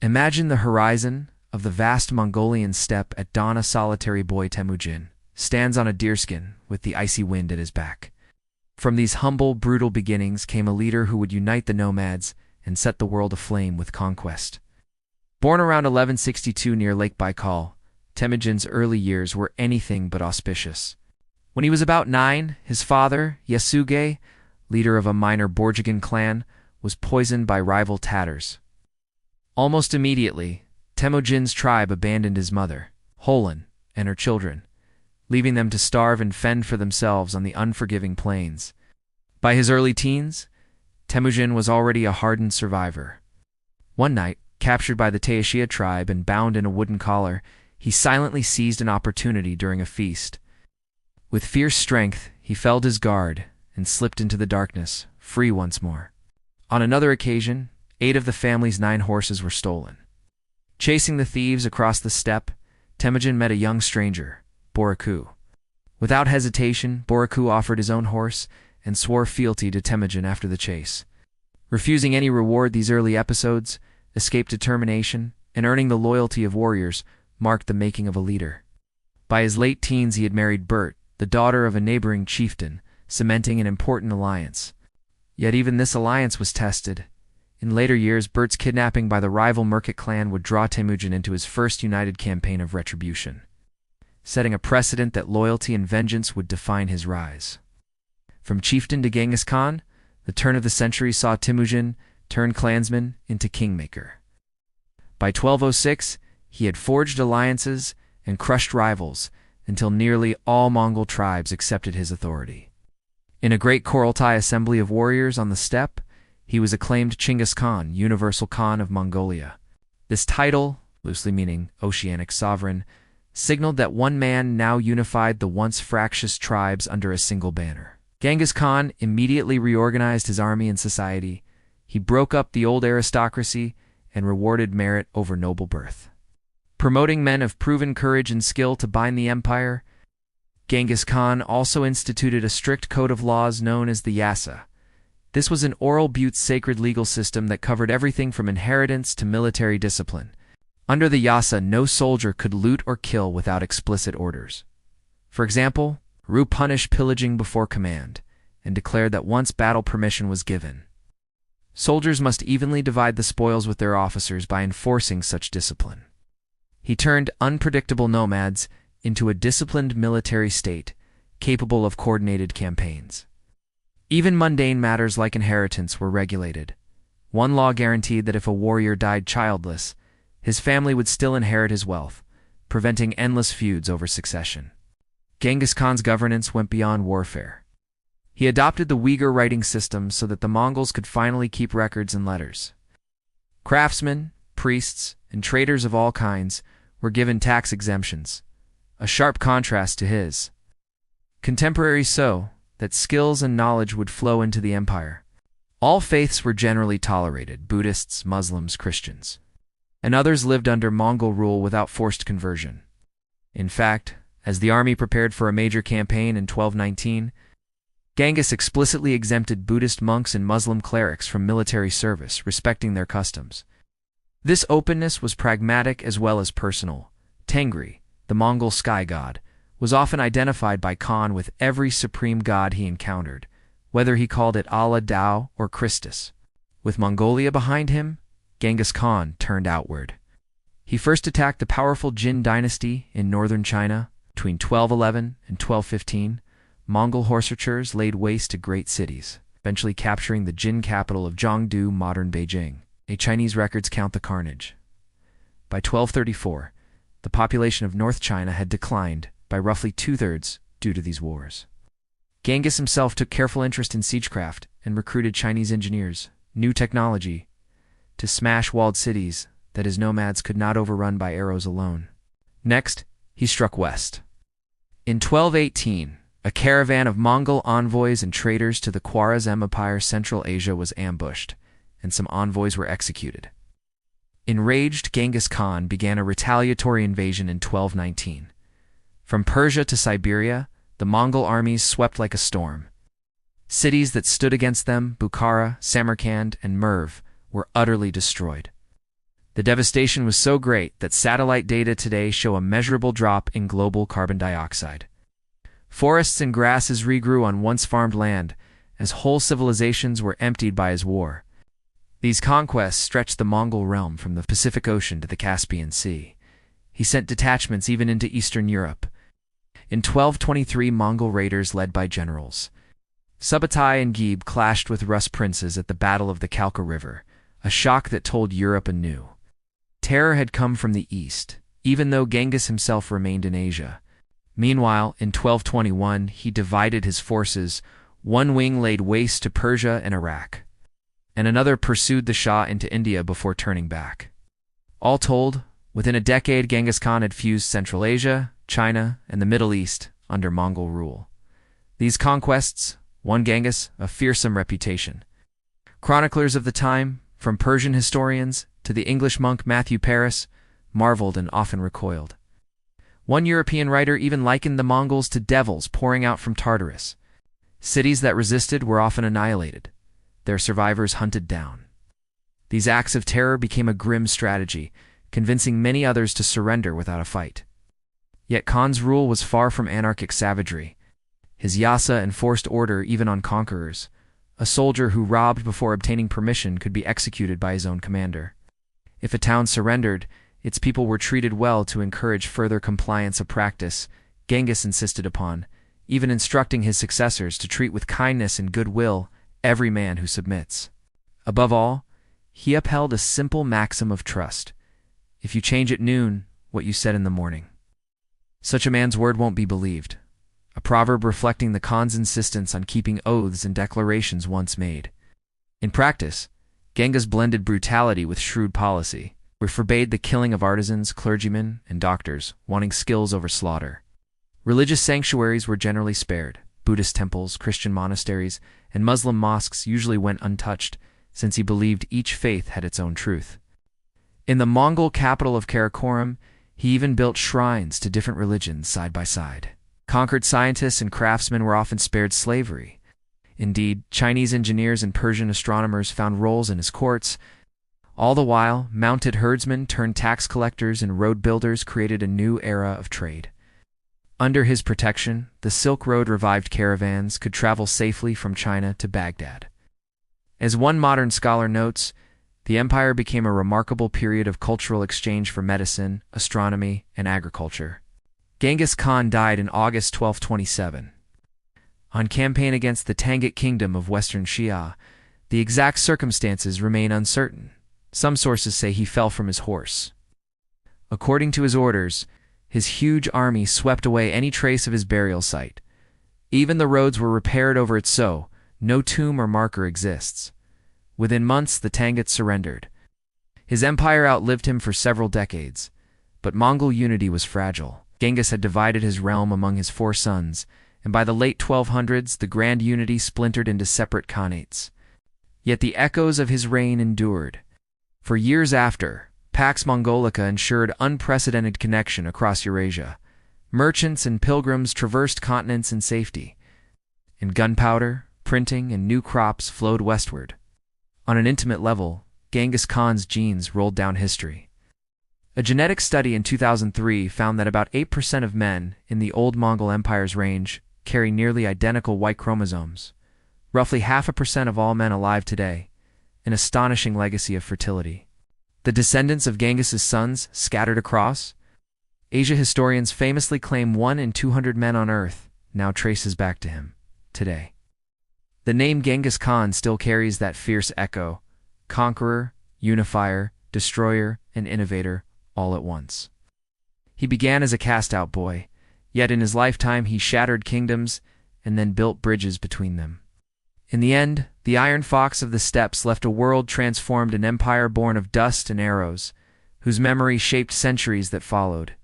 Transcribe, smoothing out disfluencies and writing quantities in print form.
Imagine the horizon of the vast Mongolian steppe at dawn. A solitary boy, Temüjin, stands on a deerskin with the icy wind at his back. From these humble, brutal beginnings came a leader who would unite the nomads and set the world aflame with conquest. Born around 1162 near Lake Baikal, Temüjin's early years were anything but auspicious. When he was about 9, his father, Yasuge, leader of a minor Borjigin clan, was poisoned by rival Tatars. Almost immediately, Temüjin's tribe abandoned his mother, Holan, and her children, leaving them to starve and fend for themselves on the unforgiving plains. By his early teens, Temüjin was already a hardened survivor. One night, captured by the Taishia tribe and bound in a wooden collar, he silently seized an opportunity during a feast. With fierce strength, he felled his guard and slipped into the darkness, free once more. On another occasion, 8 of the family's 9 horses were stolen. Chasing the thieves across the steppe, Temüjin met a young stranger, Boraku. Without hesitation, Boraku offered his own horse and swore fealty to Temüjin after the chase. Refusing any reward, these early episodes, escaped determination, and earning the loyalty of warriors marked the making of a leader. By his late teens, he had married Bert, the daughter of a neighboring chieftain, cementing an important alliance. Yet even this alliance was tested. In later years, Bert's kidnapping by the rival Merkit clan would draw Temüjin into his first united campaign of retribution, setting a precedent that loyalty and vengeance would define his rise. From chieftain to Genghis Khan, the turn of the century saw Temüjin turn clansman into kingmaker. By 1206, he had forged alliances and crushed rivals until nearly all Mongol tribes accepted his authority. In a great Kurultai assembly of warriors on the steppe, he was acclaimed Genghis Khan, Universal Khan of Mongolia. This title, loosely meaning Oceanic Sovereign, signaled that one man now unified the once fractious tribes under a single banner. Genghis Khan immediately reorganized his army and society. He broke up the old aristocracy and rewarded merit over noble birth. Promoting men of proven courage and skill to bind the empire, Genghis Khan also instituted a strict code of laws known as the Yassa. This was an oral butte sacred legal system that covered everything from inheritance to military discipline. Under the Yassa, no soldier could loot or kill without explicit orders. For example, Ru punished pillaging before command, and declared that once battle permission was given, soldiers must evenly divide the spoils with their officers by enforcing such discipline. He turned unpredictable nomads into a disciplined military state, capable of coordinated campaigns. Even mundane matters like inheritance were regulated. One law guaranteed that if a warrior died childless, his family would still inherit his wealth, preventing endless feuds over succession. Genghis Khan's governance went beyond warfare. He adopted the Uyghur writing system so that the Mongols could finally keep records and letters. Craftsmen, priests, and traders of all kinds were given tax exemptions, a sharp contrast to his contemporaries, so that skills and knowledge would flow into the empire. All faiths were generally tolerated: Buddhists, Muslims, Christians, and others lived under Mongol rule without forced conversion. In fact, as the army prepared for a major campaign in 1219, Genghis explicitly exempted Buddhist monks and Muslim clerics from military service, respecting their customs. This openness was pragmatic as well as personal. Tengri, the Mongol sky god, was often identified by Khan with every supreme god he encountered, whether he called it Allah, Tao, or Christus. With Mongolia behind him, Genghis Khan turned outward. He first attacked the powerful Jin dynasty in northern China. Between 1211 and 1215, Mongol horse-archers laid waste to great cities, eventually capturing the Jin capital of Zhongdu, modern Beijing. Chinese records count the carnage. By 1234, the population of North China had declined by roughly 2/3 due to these wars. Genghis himself took careful interest in siegecraft and recruited Chinese engineers, new technology, to smash walled cities that his nomads could not overrun by arrows alone. Next, he struck west. In 1218, a caravan of Mongol envoys and traders to the Khwarezm Empire Central Asia was ambushed, and some envoys were executed. Enraged, Genghis Khan began a retaliatory invasion in 1219. From Persia to Siberia, the Mongol armies swept like a storm. Cities that stood against them, Bukhara, Samarkand, and Merv, were utterly destroyed. The devastation was so great that satellite data today show a measurable drop in global carbon dioxide. Forests and grasses regrew on once farmed land, as whole civilizations were emptied by his war. These conquests stretched the Mongol realm from the Pacific Ocean to the Caspian Sea. He sent detachments even into Eastern Europe. In 1223, Mongol raiders led by generals Subutai and Gebe clashed with Rus princes at the Battle of the Kalka River, a shock that told Europe anew. Terror had come from the east, even though Genghis himself remained in Asia. Meanwhile, in 1221, he divided his forces. One wing laid waste to Persia and Iraq, and another pursued the Shah into India before turning back. All told, within a decade, Genghis Khan had fused Central Asia, China, and the Middle East under Mongol rule. These conquests won Genghis a fearsome reputation. Chroniclers of the time, from Persian historians to the English monk Matthew Paris, marveled and often recoiled. One European writer even likened the Mongols to devils pouring out from Tartarus. Cities that resisted were often annihilated, their survivors hunted down. These acts of terror became a grim strategy, convincing many others to surrender without a fight. Yet Khan's rule was far from anarchic savagery. His Yassa enforced order even on conquerors. A soldier who robbed before obtaining permission could be executed by his own commander. If a town surrendered, its people were treated well to encourage further compliance, a practice Genghis insisted upon, even instructing his successors to treat with kindness and goodwill every man who submits. Above all, he upheld a simple maxim of trust: if you change at noon what you said in the morning, such a man's word won't be believed, a proverb reflecting the Khan's insistence on keeping oaths and declarations once made. In practice, Genghis blended brutality with shrewd policy, which forbade the killing of artisans, clergymen, and doctors, wanting skills over slaughter. Religious sanctuaries were generally spared. Buddhist temples, Christian monasteries, and Muslim mosques usually went untouched, since he believed each faith had its own truth. In the Mongol capital of Karakorum, he even built shrines to different religions side by side. Conquered scientists and craftsmen were often spared slavery. Indeed, Chinese engineers and Persian astronomers found roles in his courts. All the while, mounted herdsmen turned tax collectors and road builders created a new era of trade. Under his protection, the Silk Road revived caravans could travel safely from China to Baghdad. As one modern scholar notes, the empire became a remarkable period of cultural exchange for medicine, astronomy, and agriculture. Genghis Khan died in August 1227. On campaign against the Tangut kingdom of Western Xia, the exact circumstances remain uncertain. Some sources say he fell from his horse. According to his orders, his huge army swept away any trace of his burial site. Even the roads were repaired over it, so no tomb or marker exists. Within months, the Tangut surrendered. His empire outlived him for several decades, but Mongol unity was fragile. Genghis had divided his realm among his 4 sons, and by the late 1200s, the grand unity splintered into separate khanates. Yet the echoes of his reign endured. For years after, Pax Mongolica ensured unprecedented connection across Eurasia. Merchants and pilgrims traversed continents in safety, and gunpowder, printing, and new crops flowed westward. On an intimate level, Genghis Khan's genes rolled down history. A genetic study in 2003 found that about 8% of men in the old Mongol Empire's range carry nearly identical Y chromosomes, roughly 0.5% of all men alive today, an astonishing legacy of fertility. The descendants of Genghis's sons scattered across Asia. Historians famously claim 1 in 200 men on Earth now traces back to him today. The name Genghis Khan still carries that fierce echo: conqueror, unifier, destroyer, and innovator, all at once. He began as a cast-out boy, yet in his lifetime he shattered kingdoms and then built bridges between them. In the end, the Iron Fox of the Steppes left a world transformed, an empire born of dust and arrows, whose memory shaped centuries that followed.